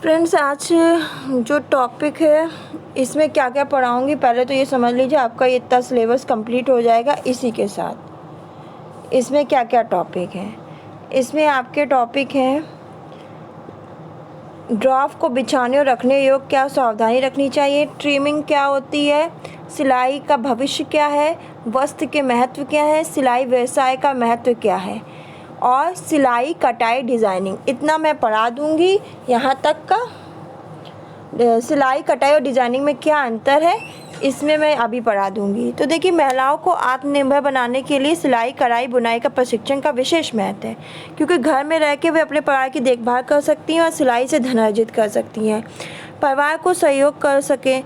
Friends, आज जो topic है इसमें क्या क्या पढ़ाऊँगी, पहले तो ये समझ लीजिए आपका ये इतना सिलेबस कंप्लीट हो जाएगा इसी के साथ। इसमें क्या क्या टॉपिक हैं, इसमें आपके टॉपिक हैं ड्राफ्ट को बिछाने और रखने योग क्या सावधानी रखनी चाहिए, ट्रिमिंग क्या होती है, सिलाई का भविष्य क्या है, वस्त्र के महत्व क्या है, सिलाई व्यवसाय का महत्व क्या है और सिलाई कटाई डिज़ाइनिंग। इतना मैं पढ़ा दूँगी। यहाँ तक का सिलाई कटाई और डिज़ाइनिंग में क्या अंतर है इसमें मैं अभी पढ़ा दूँगी। तो देखिए, महिलाओं को आत्मनिर्भर बनाने के लिए सिलाई कढ़ाई बुनाई का प्रशिक्षण का विशेष महत्व है, क्योंकि घर में रह के वे अपने परिवार की देखभाल कर सकती हैं और सिलाई से धन अर्जित कर सकती हैं, परिवार को सहयोग कर सकें।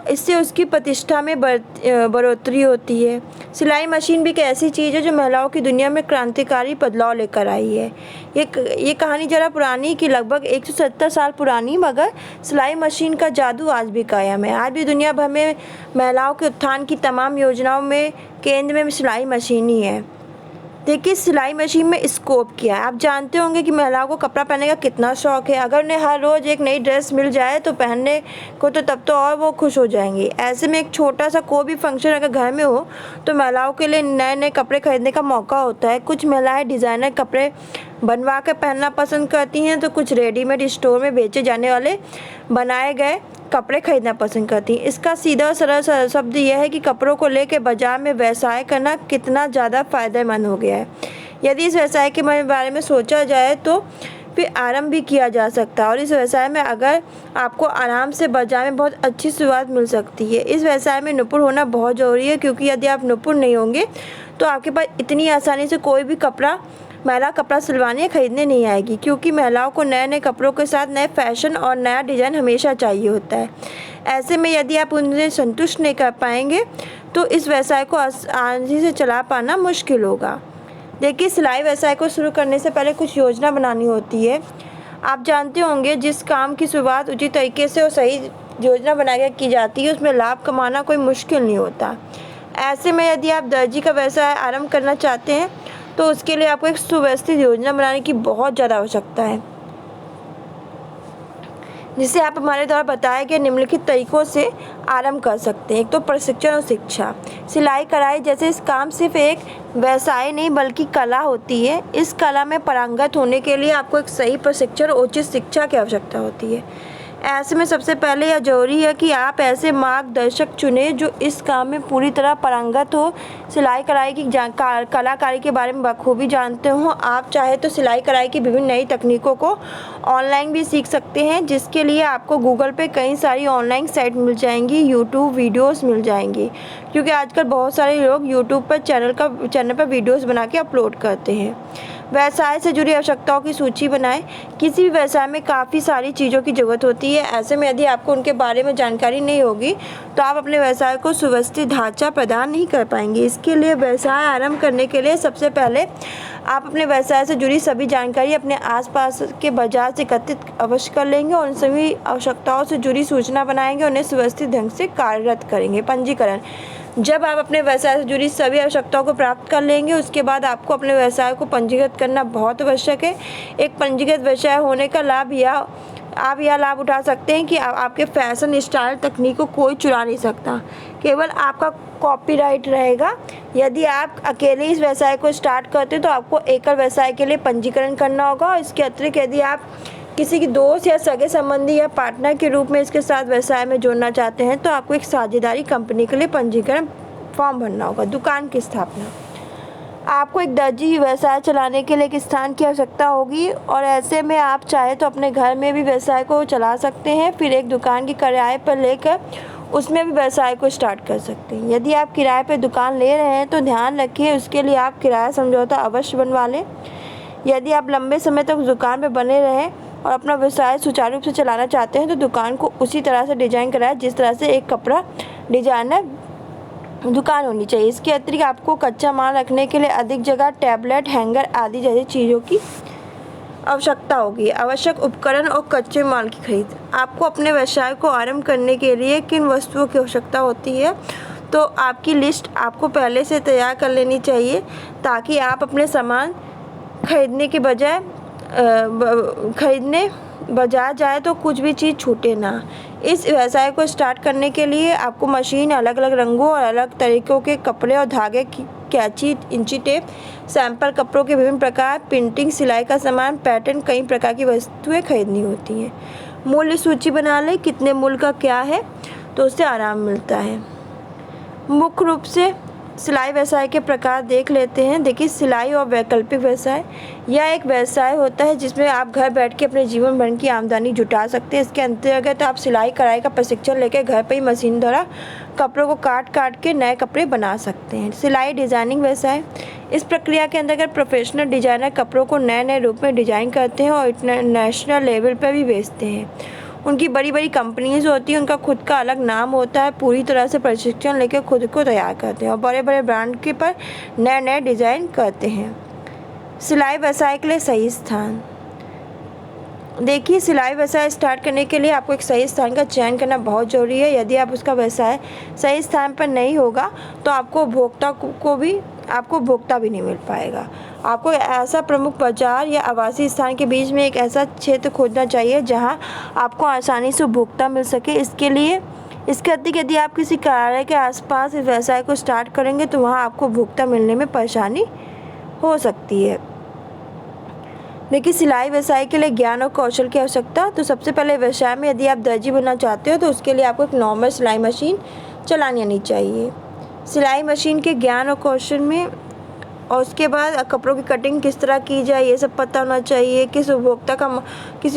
इससे उसकी प्रतिष्ठा में बढ़ोतरी होती है। सिलाई मशीन भी एक ऐसी चीज़ है जो महिलाओं की दुनिया में क्रांतिकारी बदलाव लेकर आई है। ये कहानी ज़रा पुरानी की लगभग 170 साल पुरानी, मगर सिलाई मशीन का जादू आज भी कायम है। आज भी दुनिया भर में महिलाओं के उत्थान की तमाम योजनाओं में केंद्र में सिलाई मशीन ही है। देखिए, सिलाई मशीन में स्कोप क्या है। आप जानते होंगे कि महिलाओं को कपड़ा पहनने का कितना शौक़ है। अगर उन्हें हर रोज़ एक नई ड्रेस मिल जाए तो पहनने को, तो तब तो और वो खुश हो जाएंगी। ऐसे में एक छोटा सा कोई भी फंक्शन अगर घर में हो तो महिलाओं के लिए नए नए कपड़े खरीदने का मौका होता है। कुछ महिलाएं डिज़ाइनर कपड़े बनवा कर पहनना पसंद करती हैं, तो कुछ रेडीमेड स्टोर में बेचे जाने वाले बनाए गए कपड़े खरीदना पसंद करती हैं। इसका सीधा और सरल शब्द यह है कि कपड़ों को लेकर बाजार में व्यवसाय करना कितना ज़्यादा फ़ायदेमंद हो गया है। यदि इस व्यवसाय के बारे में सोचा जाए तो फिर आरंभ भी किया जा सकता है, और इस व्यवसाय में अगर आपको आराम से बाजार में बहुत अच्छी शुरुआत मिल सकती है। इस व्यवसाय में निपुण होना बहुत ज़रूरी है, क्योंकि यदि आप निपुण नहीं होंगे तो आपके पास इतनी आसानी से कोई भी महिला कपड़ा सिलवाने या खरीदने नहीं आएगी, क्योंकि महिलाओं को नए नए कपड़ों के साथ नए फैशन और नया डिज़ाइन हमेशा चाहिए होता है। ऐसे में यदि आप उनसे संतुष्ट नहीं कर पाएंगे तो इस व्यवसाय को आसानी से चला पाना मुश्किल होगा। देखिए, सिलाई व्यवसाय को शुरू करने से पहले कुछ योजना बनानी होती है। आप जानते होंगे, जिस काम की शुरुआत उचित तरीके से और सही योजना बनाकर की जाती है उसमें लाभ कमाना कोई मुश्किल नहीं होता। ऐसे में यदि आप दर्जी का व्यवसाय आरंभ करना चाहते हैं तो उसके लिए आपको एक सुव्यवस्थित योजना बनाने की बहुत ज़्यादा आवश्यकता है, जिसे आप हमारे द्वारा बताए गए निम्नलिखित तरीकों से आरंभ कर सकते हैं। एक तो प्रशिक्षण और शिक्षा। सिलाई कढ़ाई जैसे इस काम सिर्फ एक व्यवसाय नहीं बल्कि कला होती है। इस कला में पारंगत होने के लिए आपको एक सही प्रशिक्षण और उचित शिक्षा की आवश्यकता होती है। ऐसे में सबसे पहले यह जरूरी है कि आप ऐसे मार्गदर्शक चुनें जो इस काम में पूरी तरह पारंगत हो, सिलाई कढ़ाई की कलाकारी के बारे में बखूबी जानते हो। आप चाहे तो सिलाई कढ़ाई की विभिन्न नई तकनीकों को ऑनलाइन भी सीख सकते हैं, जिसके लिए आपको गूगल पे कई सारी ऑनलाइन साइट मिल जाएंगी, यूट्यूब वीडियोस मिल जाएंगी, क्योंकि आजकल बहुत सारे लोग यूट्यूब पर चैनल पर वीडियोस बना के अपलोड करते हैं। व्यवसाय से जुड़ी आवश्यकताओं की सूची बनाएं। किसी भी व्यवसाय में काफ़ी सारी चीज़ों की ज़रूरत होती है। ऐसे में यदि आपको उनके बारे में जानकारी नहीं होगी तो आप अपने व्यवसाय को सुव्यवस्थित ढांचा प्रदान नहीं कर पाएंगे। इसके लिए व्यवसाय आरंभ करने के लिए सबसे पहले आप अपने व्यवसाय से जुड़ी सभी जानकारी अपने आसपास के बाजार से एकत्रित अवश्य कर लेंगे और उन सभी आवश्यकताओं से जुड़ी सूचना बनाएंगे, उन्हें सुव्यवस्थित ढंग से कार्यरत करेंगे। पंजीकरण। जब आप अपने व्यवसाय से जुड़ी सभी आवश्यकताओं को प्राप्त कर लेंगे, उसके बाद आपको अपने व्यवसाय को पंजीकृत करना बहुत आवश्यक है। एक पंजीकृत व्यवसाय होने का लाभ आप यह लाभ उठा सकते हैं कि आपके फैशन स्टाइल तकनीक को कोई चुरा नहीं सकता, केवल आपका कॉपीराइट रहेगा। यदि आप अकेले इस व्यवसाय को स्टार्ट करते तो आपको एकल व्यवसाय के लिए पंजीकरण करना होगा, और इसके अतिरिक्त यदि आप किसी की दोस्त या सगे संबंधी या पार्टनर के रूप में इसके साथ व्यवसाय में जोड़ना चाहते हैं तो आपको एक साझेदारी कंपनी के लिए पंजीकरण फॉर्म भरना होगा। दुकान की स्थापना। आपको एक दर्जी व्यवसाय चलाने के लिए एक स्थान की आवश्यकता होगी, और ऐसे में आप चाहे तो अपने घर में भी व्यवसाय को चला सकते हैं, फिर एक दुकान की किराए पर लेकर उसमें भी व्यवसाय को स्टार्ट कर सकते हैं। यदि आप किराए पर दुकान ले रहे हैं तो ध्यान रखिए उसके लिए आप किराया समझौता अवश्य बनवा लें। यदि आप लंबे समय तक दुकान पर बने रहें और अपना व्यवसाय सुचारू रूप से चलाना चाहते हैं तो दुकान को उसी तरह से डिजाइन कराएं जिस तरह से एक कपड़ा डिजाइनर दुकान होनी चाहिए। इसके अतिरिक्त आपको कच्चा माल रखने के लिए अधिक जगह, टैबलेट, हैंगर आदि जैसी चीज़ों की आवश्यकता होगी। आवश्यक उपकरण और कच्चे माल की खरीद। आपको अपने व्यवसाय को आरंभ करने के लिए किन वस्तुओं की आवश्यकता होती है, तो आपकी लिस्ट आपको पहले से तैयार कर लेनी चाहिए, ताकि आप अपने सामान खरीदने के बजाय खरीदने बाजार जाए तो कुछ भी चीज़ छूटे ना। इस व्यवसाय को स्टार्ट करने के लिए आपको मशीन, अलग अलग रंगों और अलग तरीक़ों के कपड़े और धागे की कैंची, इंची टेप, सैंपल कपड़ों के विभिन्न प्रकार, प्रिंटिंग, सिलाई का सामान, पैटर्न, कई प्रकार की वस्तुएं खरीदनी होती हैं। मूल्य सूची बना लें, कितने मूल्य का क्या है, तो उससे आराम मिलता है। मुख्य रूप से सिलाई व्यवसाय के प्रकार देख लेते हैं। देखिए, सिलाई और वैकल्पिक व्यवसाय, यह एक व्यवसाय होता है जिसमें आप घर बैठ के अपने जीवन भर की आमदनी जुटा सकते हैं। इसके अंतर्गत आप सिलाई कढ़ाई का प्रशिक्षण लेकर घर पर ही मशीन द्वारा कपड़ों को काट के नए कपड़े बना सकते हैं। सिलाई डिजाइनिंग व्यवसाय, इस प्रक्रिया के अंतर्गत प्रोफेशनल डिजाइनर कपड़ों को नए नए रूप में डिजाइन करते हैं और इंटरनेशनल लेवल पर भी बेचते हैं। उनकी बड़ी बड़ी कंपनीज होती हैं, उनका खुद का अलग नाम होता है, पूरी तरह से प्रशिक्षण लेकर खुद को तैयार करते हैं और बड़े बड़े ब्रांड के पर नए नए डिज़ाइन करते हैं। सिलाई व्यवसाय के लिए सही स्थान, देखिए, सिलाई व्यवसाय स्टार्ट करने के लिए आपको एक सही स्थान का चयन करना बहुत ज़रूरी है। यदि आप उसका व्यवसाय सही स्थान पर नहीं होगा तो आपको उपभोक्ता भी नहीं मिल पाएगा। आपको ऐसा प्रमुख बाजार या आवासीय स्थान के बीच में एक ऐसा क्षेत्र खोजना चाहिए जहां आपको आसानी से उपभोक्ता मिल सके। इसके अतिरिक्त यदि आप किसी कार्यालय के आसपास इस व्यवसाय को स्टार्ट करेंगे तो वहां आपको उपभोक्ता मिलने में परेशानी हो सकती है। देखिए, सिलाई व्यवसाय के लिए ज्ञान और कौशल की आवश्यकता, तो सबसे पहले व्यवसाय में यदि आप दर्जी बनना चाहते हो तो उसके लिए आपको एक नॉर्मल सिलाई मशीन चलानी आनी चाहिए। सिलाई मशीन के ज्ञान और कौशल में, और उसके बाद कपड़ों की कटिंग किस तरह की जाए ये सब पता होना चाहिए। किसी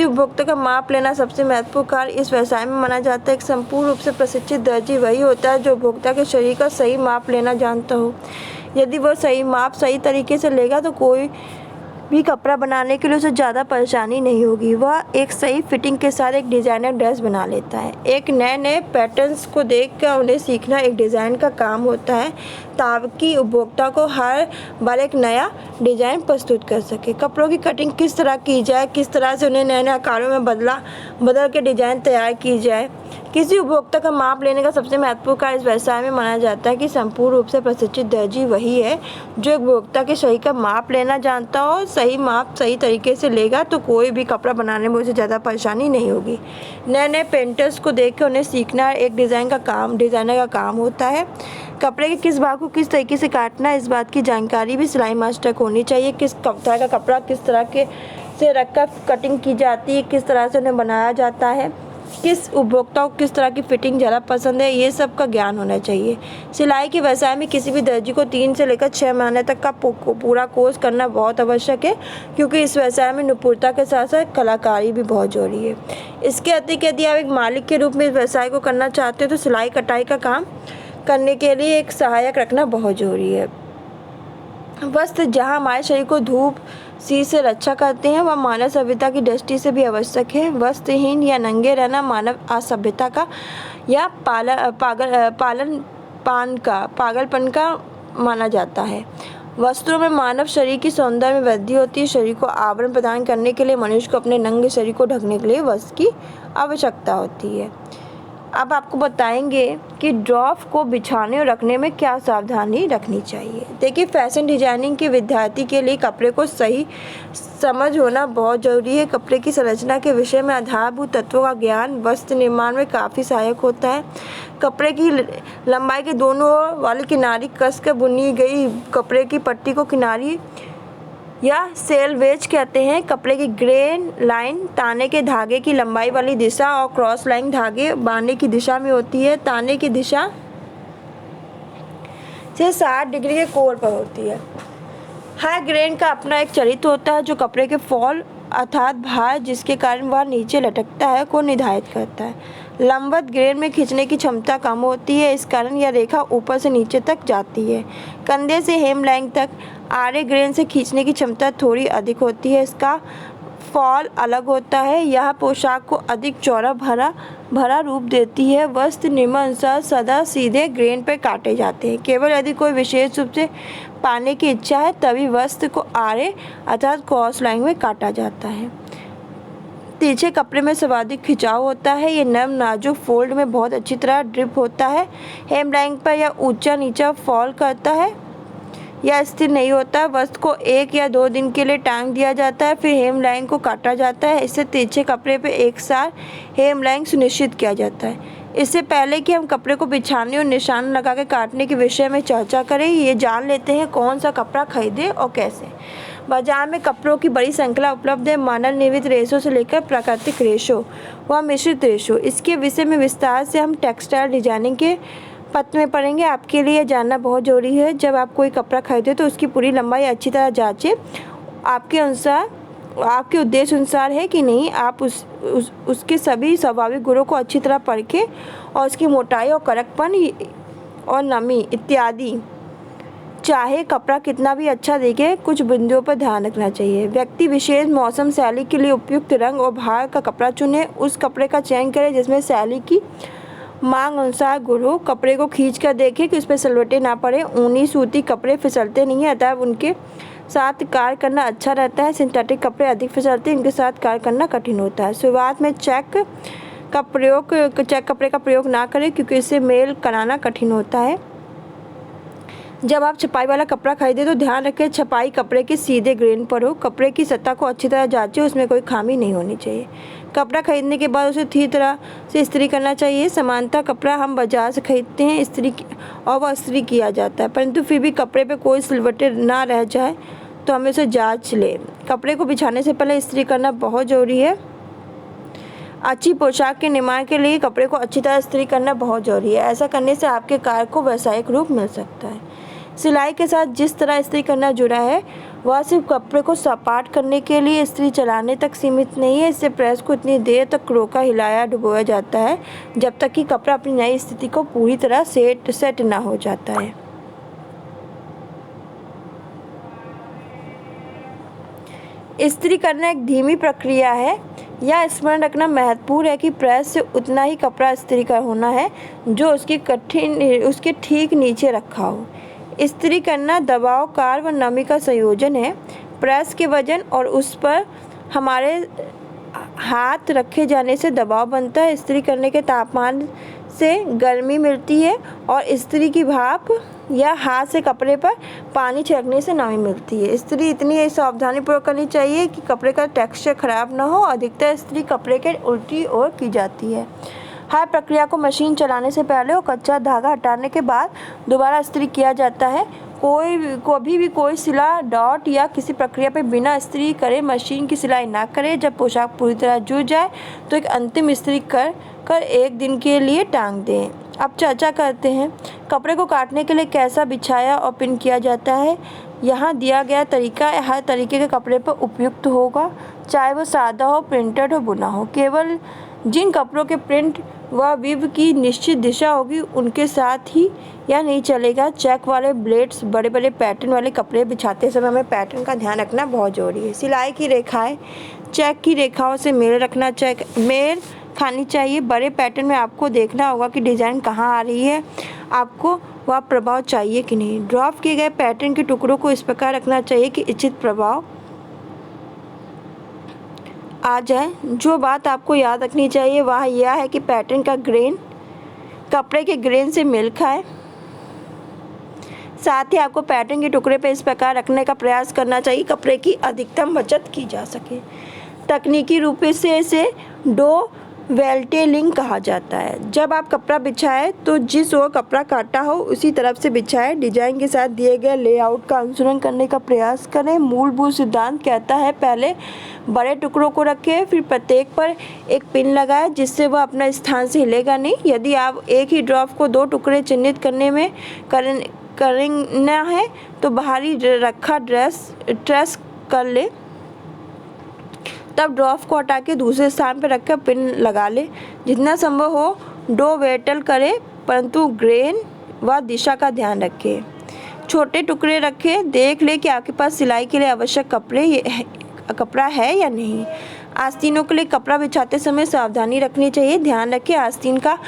उपभोक्ता का माप लेना सबसे महत्वपूर्ण कार्य इस व्यवसाय में माना जाता है। एक संपूर्ण रूप से प्रशिक्षित दर्जी वही होता है जो उपभोक्ता के शरीर का सही माप लेना जानता हो। यदि वह सही माप सही तरीके से लेगा तो कोई भी कपड़ा बनाने के लिए उसे ज़्यादा परेशानी नहीं होगी। वह एक सही फिटिंग के साथ एक डिज़ाइनर ड्रेस बना लेता है। एक नए पैटर्न्स को देखकर उन्हें सीखना एक डिज़ाइन का काम होता है ताकि उपभोक्ता को हर बार एक नया डिज़ाइन प्रस्तुत कर सके। कपड़ों की कटिंग किस तरह की जाए, किस तरह से उन्हें नए नए आकारों में बदल के डिज़ाइन तैयार की जाए। किसी उपभोक्ता का माप लेने का सबसे महत्वपूर्ण कार्य इस व्यवसाय में माना जाता है कि संपूर्ण रूप से प्रशिक्षित दर्जी वही है जो उपभोक्ता के शरीर का माप लेना जानता हो। सही माप सही तरीके से लेगा तो कोई भी कपड़ा बनाने में उसे ज़्यादा परेशानी नहीं होगी। नए पेंटर्स को देख कर उन्हें सीखना एक डिज़ाइनर का काम होता है। कपड़े के किस भाग को किस तरीके से काटना है, इस बात की जानकारी भी सिलाई मास्टर को होनी चाहिए। किस तरह का कपड़ा किस तरह के से रखकर कटिंग की जाती है, किस तरह से उन्हें बनाया जाता है, किस उपभोक्ता को किस तरह की फिटिंग ज़्यादा पसंद है, ये सब का ज्ञान होना चाहिए। सिलाई के व्यवसाय में किसी भी दर्जी को 3 से लेकर 6 महीने तक का पूरा कोर्स करना बहुत आवश्यक है, क्योंकि इस व्यवसाय में निपुणता के साथ साथ कलाकारी भी बहुत जरूरी है। इसके अतिरिक्त यदि आप एक मालिक के रूप में इस व्यवसाय को करना चाहते हो तो सिलाई कटाई का काम करने के लिए एक सहायक रखना बहुत ज़रूरी है। वस्त्र जहाँ हमारे शरीर को धूप शीत से रक्षा करते हैं वह मानव सभ्यता की दृष्टि से भी आवश्यक है। वस्त्रहीन या नंगे रहना मानव असभ्यता का या पागलपन का माना जाता है। वस्त्रों में मानव शरीर की सौंदर्य में वृद्धि होती है। शरीर को आवरण प्रदान करने के लिए मनुष्य को अपने नंगे शरीर को ढकने के लिए वस्त्र की आवश्यकता होती है। अब आपको बताएंगे कि ड्रॉप को बिछाने और रखने में क्या सावधानी रखनी चाहिए। देखिए, फैशन डिजाइनिंग के विद्यार्थी के लिए कपड़े को सही समझ होना बहुत ज़रूरी है। कपड़े की संरचना के विषय में आधारभूत तत्वों का ज्ञान वस्त्र निर्माण में काफ़ी सहायक होता है। कपड़े की लंबाई के दोनों ओर वाली किनारी कसकर बुनी गई कपड़े की पट्टी को किनारी या सेलवेज कहते हैं। कपड़े की ग्रेन लाइन ताने के धागे की लंबाई वाली दिशा और क्रॉस लाइन धागे बांधने की दिशा में होती है। ताने की दिशा से 60 डिग्री के कोण पर होती है। हर ग्रेन का अपना एक चरित्र होता है जो कपड़े के फॉल अर्थात भार जिसके कारण वह नीचे लटकता है को निर्धारित करता है। लंबवत ग्रेन में खींचने की क्षमता कम होती है, इस कारण यह रेखा ऊपर से नीचे तक जाती है। कंधे से हेमलाइन तक आड़े ग्रेन से खींचने की क्षमता थोड़ी अधिक होती है, इसका फॉल अलग होता है। यह पोशाक को अधिक चौड़ा भरा रूप देती है। वस्त्र नियमानुसार सदा सीधे ग्रेन पर काटे जाते हैं। केवल यदि कोई विशेष रूप से पाने की इच्छा है तभी वस्त्र को आड़े अर्थात क्रॉस लाइन में काटा जाता है। तिरछे कपड़े में सर्वाधिक खिंचाव होता है। ये नरम नाजुक फोल्ड में बहुत अच्छी तरह ड्रिप होता है। हेमलाइन पर यह ऊंचा नीचा फॉल करता है। या स्थिर नहीं होता। वस्त्र को 1 या 2 दिन के लिए टांग दिया जाता है, फिर हेम लाइन को काटा जाता है। इससे तिरछे कपड़े पर एक साथ हेम लाइन सुनिश्चित किया जाता है। इससे पहले कि हम कपड़े को बिछाने और निशान लगा के काटने के विषय में चर्चा करें, ये जान लेते हैं कौन सा कपड़ा खरीदें और कैसे। बाजार में कपड़ों की बड़ी श्रृंखला उपलब्ध है, मानव निर्मित रेशों से लेकर प्राकृतिक रेशों व मिश्रित रेशों। इसके विषय में विस्तार से हम टेक्सटाइल डिजाइनिंग के पत्र में पढ़ेंगे। आपके लिए जानना बहुत ज़रूरी है, जब आप कोई कपड़ा खरीदें तो उसकी पूरी लंबाई अच्छी तरह जांचें, आपके उद्देश्य अनुसार है कि नहीं। आप उसके सभी स्वाभाविक गुणों को अच्छी तरह परखें और उसकी मोटाई और कड़कपन और नमी इत्यादि। चाहे कपड़ा कितना भी अच्छा दिखे, कुछ बिंदुओं पर ध्यान रखना चाहिए। व्यक्ति विशेष मौसम शैली के लिए उपयुक्त रंग और भार का कपड़ा चुनें। उस कपड़े का चयन करें जिसमें शैली की मांग अनुसार गुण हो। कपड़े को खींच कर देखें कि उस पर सलवटें ना पड़े। ऊनी सूती कपड़े फिसलते नहीं हैं, अतः उनके साथ कार्य करना अच्छा रहता है। सिंथेटिक कपड़े अधिक फिसलते हैं, इनके साथ कार्य करना कठिन होता है। शुरुआत में चेक कपड़े का प्रयोग ना करें, क्योंकि इससे मेल कराना कठिन होता है। जब आप छपाई वाला कपड़ा खरीदें तो ध्यान रखें छपाई कपड़े के सीधे ग्रेन पर हो। कपड़े की सतह को अच्छी तरह जांचें, उसमें कोई खामी नहीं होनी चाहिए। कपड़ा खरीदने के बाद उसे अच्छी तरह से इस्त्री करना चाहिए। सामान्यतः कपड़ा हम बाजार से खरीदते हैं और वह इस्त्री किया जाता है, परंतु फिर भी कपड़े पर कोई सिलवटें ना रह जाए तो हमें उसे जाँच लें। कपड़े को बिछाने से पहले इस्त्री करना बहुत ज़रूरी है। अच्छी पोशाक के निर्माण के लिए कपड़े को अच्छी तरह इस्त्री करना बहुत ज़रूरी है। ऐसा करने से आपके कार्य को व्यावसायिक रूप मिल सकता है। सिलाई के साथ जिस तरह इस्त्री करना जुड़ा है, वह सिर्फ कपड़े को सपाट करने के लिए इस्त्री चलाने तक सीमित नहीं है। इससे प्रेस को इतनी देर तक रोका हिलाया डुबोया जाता है जब तक कि कपड़ा अपनी नई स्थिति को पूरी तरह सेट ना हो जाता है। इस्त्री करना एक धीमी प्रक्रिया है। यह स्मरण रखना महत्वपूर्ण है कि प्रेस से उतना ही कपड़ा इस्त्री का होना है जो उसके ठीक नीचे रखा हो। इस्त्री करना दबाव, कार्य व नमी का संयोजन है। प्रेस के वजन और उस पर हमारे हाथ रखे जाने से दबाव बनता है। इस्त्री करने के तापमान से गर्मी मिलती है और इस्त्री की भाप या हाथ से कपड़े पर पानी छिड़कने से नमी मिलती है। इस्त्री इतनी सावधानीपूर्वक करनी चाहिए कि कपड़े का टेक्सचर खराब ना हो। अधिकतर इस्त्री कपड़े के उल्टी ओर की जाती है। हर प्रक्रिया को मशीन चलाने से पहले और कच्चा धागा हटाने के बाद दोबारा इस्त्री किया जाता है। कभी भी कोई सिला, डॉट या किसी प्रक्रिया पर बिना इस्त्री करे मशीन की सिलाई ना करें। जब पोशाक पूरी तरह जुड़ जाए तो एक अंतिम इस्त्री कर 1 दिन के लिए टांग दें। अब चर्चा करते हैं कपड़े को काटने के लिए कैसा बिछाया और पिन किया जाता है। यहाँ दिया गया तरीका हर तरीके के कपड़े पर उपयुक्त होगा, चाहे वो सादा हो, प्रिंटेड हो, बुना हो। केवल जिन कपड़ों के प्रिंट व विव की निश्चित दिशा होगी उनके साथ ही यह नहीं चलेगा। चेक वाले ब्लेड्स, बड़े बड़े पैटर्न वाले कपड़े बिछाते समय हमें पैटर्न का ध्यान रखना बहुत ज़रूरी है। सिलाई की रेखाएं चेक की रेखाओं से मेल खानी चाहिए। बड़े पैटर्न में आपको देखना होगा कि डिज़ाइन कहाँ आ रही है, आपको वह प्रभाव चाहिए कि नहीं। ड्रॉप किए गए पैटर्न के टुकड़ों को इस प्रकार रखना चाहिए कि इच्छित प्रभाव आ जाए। जो बात आपको याद रखनी चाहिए वह यह है कि पैटर्न का ग्रेन कपड़े के ग्रेन से मेल खाए। साथ ही आपको पैटर्न के टुकड़े पर इस प्रकार रखने का प्रयास करना चाहिए कपड़े की अधिकतम बचत की जा सके। तकनीकी रूप से इसे डो वेल्टेलिंग कहा जाता है। जब आप कपड़ा बिछाएं तो जिस ओर कपड़ा काटा हो उसी तरफ से बिछाएं। डिजाइन के साथ दिए गए लेआउट का अनुसरण करने का प्रयास करें। मूलभूत सिद्धांत कहता है पहले बड़े टुकड़ों को रखें, फिर प्रत्येक पर एक पिन लगाएं जिससे वह अपना स्थान से हिलेगा नहीं। यदि आप एक ही ड्रॉप को 2 टुकड़े चिन्हित करना है तो बाहरी रखा ट्रेस कर ले, तब ड्रॉप को हटा के दूसरे स्थान पर रखकर पिन लगा ले। जितना संभव हो डो वेटल करें, परंतु ग्रेन व दिशा का ध्यान रखें। छोटे टुकड़े रखें। देख लें कि आपके पास सिलाई के लिए आवश्यक कपड़ा है या नहीं। आस्तीनों के लिए कपड़ा बिछाते समय सावधानी रखनी चाहिए। ध्यान रखें आस्तीन का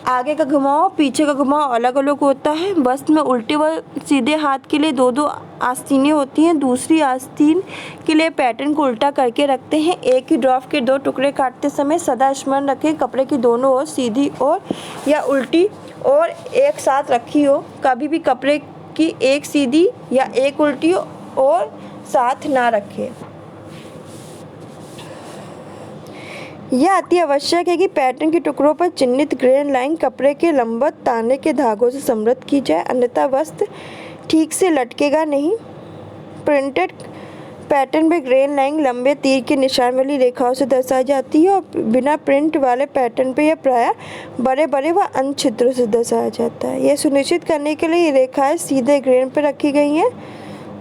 आगे का घुमाव, पीछे का घुमाव अलग अलग होता है। वस्त्र में उल्टे व सीधे हाथ के लिए 2-2 आस्तीनें होती हैं। दूसरी आस्तीन के लिए पैटर्न को उल्टा करके रखते हैं। एक ही ड्रॉप के 2 टुकड़े काटते समय सदा स्मरण रखें कपड़े की दोनों ओर सीधी ओर या उल्टी ओर एक साथ रखी हो। कभी भी कपड़े कि एक सीधी या एक उल्टी और साथ ना रखें। यह अति आवश्यक है कि पैटर्न के टुकड़ों पर चिह्नित ग्रेन लाइन कपड़े के लंबवत ताने के धागों से समृद्ध की जाए, अन्यथा वस्त्र ठीक से लटकेगा नहीं। प्रिंटेड पैटर्न में ग्रेन लाइन लंबे तीर के निशान वाली रेखाओं से दर्शाई जाती है और बिना प्रिंट वाले पैटर्न पे यह प्रायः बड़े बड़े व अंत छिद्रों से दर्शाया जाता है। यह सुनिश्चित करने के लिए ये रेखाएं सीधे ग्रेन पर रखी गई हैं,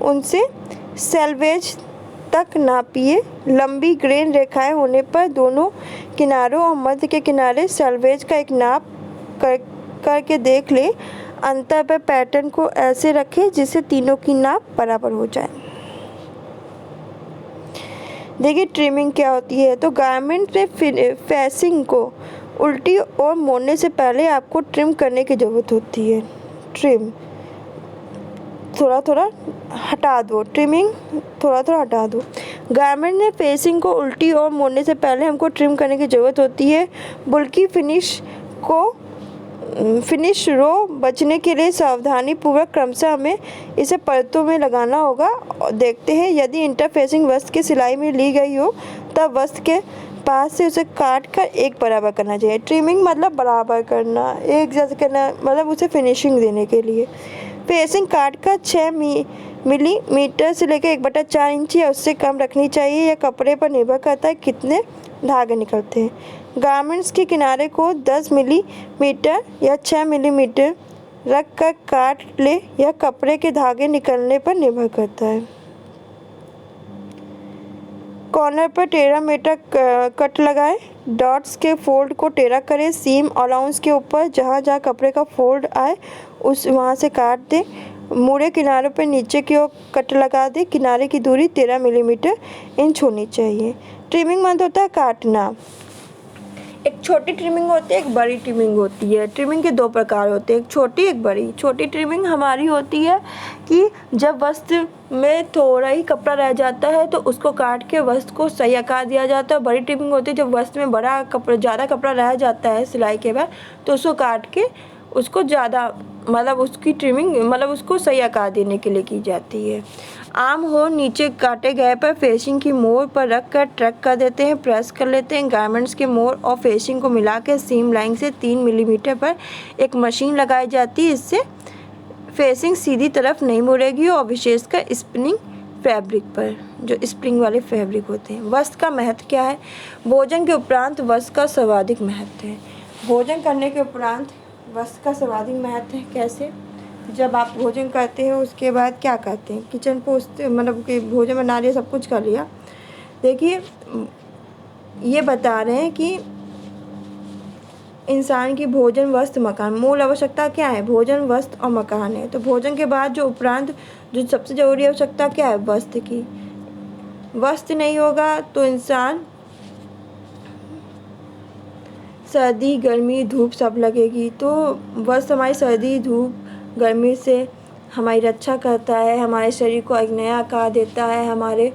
उनसे सेल्वेज तक नापिए। लंबी ग्रेन रेखाएं होने पर दोनों किनारों और मध्य के किनारे सेल्वेज का एक नाप करके देख ले। अंतर पर पैटर्न को ऐसे रखें जिससे तीनों की नाप बराबर हो जाए। देखिए ट्रिमिंग क्या होती है। तो गारमेंट पे फेसिंग को उल्टी और मोड़ने से पहले आपको ट्रिम करने की ज़रूरत होती है। ट्रिम थोड़ा थोड़ा हटा दो, ट्रिमिंग थोड़ा थोड़ा हटा दो। गारमेंट में फेसिंग को उल्टी और मोड़ने से पहले हमको ट्रिम करने की ज़रूरत होती है। बुल्की फिनिश रो बचने के लिए सावधानी पूर्वक क्रमशः हमें इसे परतों में लगाना होगा। देखते हैं, यदि इंटरफेसिंग वस्त्र की सिलाई में ली गई हो तब वस्त्र के पास से उसे काट कर एक बराबर करना चाहिए। ट्रिमिंग मतलब बराबर करना, एक जैसे करना, मतलब उसे फिनिशिंग देने के लिए। फेसिंग काट कर 6 मिलीमीटर से लेकर 1/4 इंच या उससे कम रखनी चाहिए। यह कपड़े पर निर्भर करता है कितने धागे निकलते हैं। गारमेंट्स के किनारे को 10 मिलीमीटर या 6 मिलीमीटर रख कर काट ले। यह कपड़े के धागे निकलने पर निर्भर करता है। कॉर्नर पर टेढ़ा मेढ़ा कट लगाएं। डॉट्स के फोल्ड को टेढ़ा करें। सीम अलाउंस के ऊपर जहाँ जहाँ कपड़े का फोल्ड आए वहाँ से काट दें। मुड़े किनारों पर नीचे की ओर कट लगा दें। किनारे की दूरी 13 मिलीमीटर इंच होनी चाहिए। ट्रिमिंग मतलब होता है काटना। एक छोटी ट्रिमिंग होती है, एक बड़ी ट्रिमिंग होती है। ट्रिमिंग के 2 प्रकार होते हैं, एक छोटी एक बड़ी। छोटी ट्रिमिंग हमारी होती है कि जब वस्त्र में थोड़ा ही कपड़ा रह जाता है तो उसको काट के वस्त्र को सही आकार दिया जाता है। बड़ी ट्रिमिंग होती है जब वस्त्र में ज़्यादा कपड़ा रह जाता है सिलाई के बाद, तो उसको काट के उसको ज़्यादा मतलब उसकी ट्रिमिंग मतलब उसको सही आकार देने के लिए की जाती है। आम हो नीचे काटे गए पर फेसिंग की मोड़ पर रख कर ट्रैक कर देते हैं, प्रेस कर लेते हैं। गारमेंट्स के मोड़ और फेसिंग को मिला के सीम लाइन से 3 मिलीमीटर पर एक मशीन लगाई जाती है। इससे फेसिंग सीधी तरफ नहीं मुड़ेगी और विशेषकर स्पिनिंग फैब्रिक पर, जो स्प्रिंग वाले फैब्रिक होते हैं। वस्त्र का महत्व क्या है? भोजन के उपरांत वस्त्र का सर्वाधिक महत्व है। भोजन करने के उपरांत वस्त्र का सर्वाधिक महत्व है। कैसे? जब आप भोजन करते हैं उसके बाद क्या करते हैं? किचन पोछते मतलब कि भोजन बना लिया, सब कुछ कर लिया। देखिए ये बता रहे हैं कि इंसान की भोजन, वस्त्र, मकान, मूल आवश्यकता क्या है? भोजन, वस्त्र और मकान है। तो भोजन के बाद जो उपरांत जो सबसे ज़रूरी आवश्यकता क्या है? वस्त्र की। वस्त्र नहीं होगा तो इंसान सर्दी, गर्मी, धूप सब लगेगी। तो वस्त्र हमारी सर्दी, धूप, गर्मी से हमारी रक्षा करता है, हमारे शरीर को एक नया आकार देता है, हमारी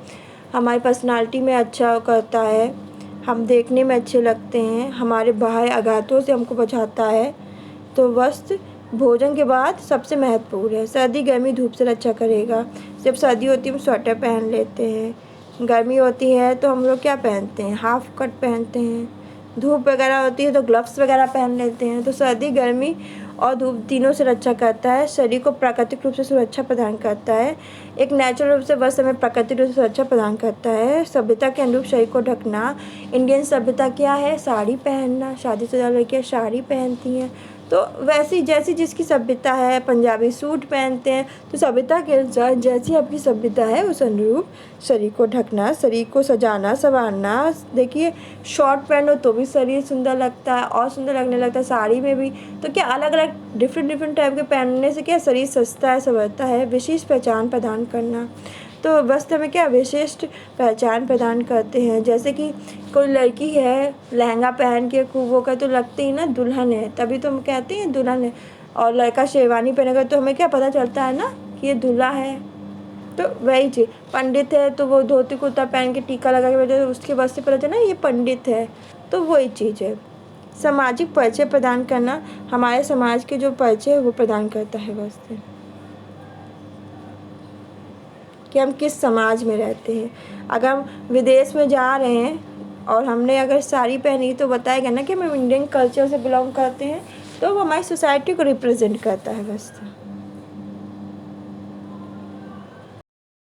पर्सनालिटी में अच्छा करता है, हम देखने में अच्छे लगते हैं, हमारे बाह्य आघातों से हमको बचाता है। तो वस्त्र भोजन के बाद सबसे महत्वपूर्ण है। सर्दी, गर्मी, धूप से रक्षा करेगा। जब सर्दी होती है हम स्वेटर पहन लेते हैं, गर्मी होती है तो हम लोग क्या पहनते हैं? हाफ कट पहनते हैं। धूप वगैरह होती है तो ग्लव्स वगैरह पहन लेते हैं। तो सर्दी, गर्मी और धूप तीनों से रक्षा करता है। शरीर को प्राकृतिक रूप से सुरक्षा प्रदान करता है। एक नेचुरल रूप से वस्त्र हमें प्राकृतिक रूप से सुरक्षा प्रदान करता है। सभ्यता के अनुरूप शरीर को ढकना। इंडियन सभ्यता क्या है? साड़ी पहनना। शादीशुदा लड़कियाँ साड़ी पहनती हैं। तो वैसी जैसी जिसकी सभ्यता है, पंजाबी सूट पहनते हैं। तो सभ्यता के अनुसार जैसी आपकी सभ्यता है उस अनुरूप शरीर को ढकना, शरीर को सजाना, संवारना। देखिए शॉर्ट पहनो तो भी शरीर सुंदर लगता है और सुंदर लगने लगता है, साड़ी में भी। तो क्या अलग अलग डिफरेंट टाइप के पहनने से क्या शरीर सजता है, संवरता है। विशिष्ट पहचान प्रदान करना। तो वस्त्र में क्या विशिष्ट पहचान प्रदान करते हैं। जैसे कि कोई लड़की है लहंगा पहन के खूब वो कर तो लगती ही ना दुल्हन है, तभी तो हम कहते हैं दुल्हन है। और लड़का शेरवानी पहनेगा तो हमें क्या पता चलता है ना कि ये दूल्हा है। तो वही चीज़, पंडित है तो वो धोती कुर्ता पहन के टीका लगा के बैठे तो उसके वस्त्र पता चला ये पंडित है। तो वही चीज़ है। सामाजिक परिचय प्रदान करना, हमारे समाज के जो परिचय है वो प्रदान करता है वस्त्र। कि हम किस समाज में रहते हैं। अगर हम विदेश में जा रहे हैं और हमने अगर साड़ी पहनी तो बताएगा ना कि हम इंडियन कल्चर से बिलोंग करते हैं, तो वो हमारी सोसाइटी को रिप्रेजेंट करता है बस।